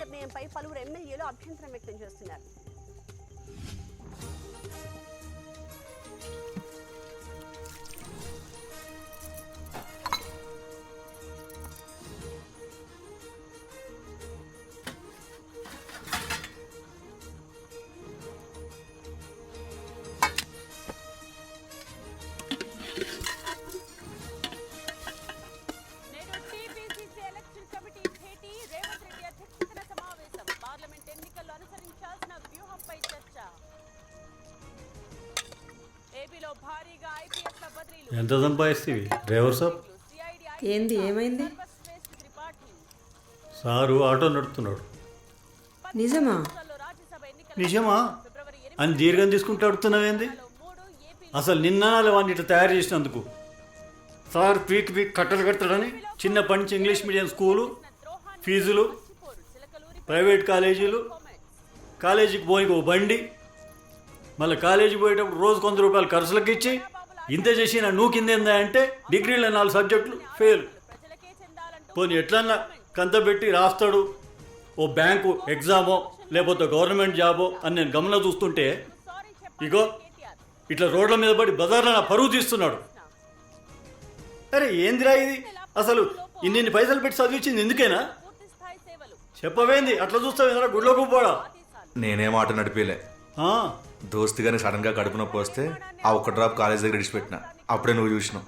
నిర్ణయంపై పలువురు ఎమ్మెల్యేలు అభ్యంతరం వ్యక్తం చేస్తున్నారు. ఎంత సంపాదిస్తేవి డ్రైవర్ సాబ్? ఏంది, ఏమైంది? సారు ఆటో నడుపుతున్నాడు. నిజమా? నిజమా అని దీర్ఘం తీసుకుంటూ అడుగుతున్నావేంది? అసలు నిన్న వాడిని ఇట్లా తయారు చేసినందుకు సార్ పీక్ కట్టలు కడతాడని చిన్నప్పటి నుంచి ఇంగ్లీష్ మీడియం స్కూలు ఫీజులు, ప్రైవేట్ కాలేజీలు, కాలేజీకి పోయి ఓ బండి, మళ్ళీ కాలేజీకి పోయేటప్పుడు రోజు ₹100 ఖర్చులకు ఇచ్చి ఇంత చేసిన నువ్వు కిందేందా అంటే డిగ్రీలో 4 సబ్జెక్టులు ఫెయిల్. పోనీ ఎట్లన్నా కంత పెట్టి రాస్తాడు ఓ బ్యాంకు ఎగ్జామో లేకపోతే గవర్నమెంట్ జాబో అని నేను గమనం చూస్తుంటే ఇగో ఇట్లా రోడ్ల మీద పడి బజార్లో నా పరువు తీస్తున్నాడు. అరే ఏందిరా ఇది? అసలు ఇన్ని పైసలు పెట్టి చదివించింది ఎందుకేనా? చెప్పవేంది అట్లా చూస్తావు గుడ్లో కూపోడా? నేనేం ఆటో నడిపేలే. దోస్తు గాని సడన్ గా కడుపు నొప్పి వస్తే ఆ ఒక్క డ్రాప్ కాలేజ్ దగ్గర ఇడిచిపెట్టిన. అప్పుడే నువ్వు చూసినావు.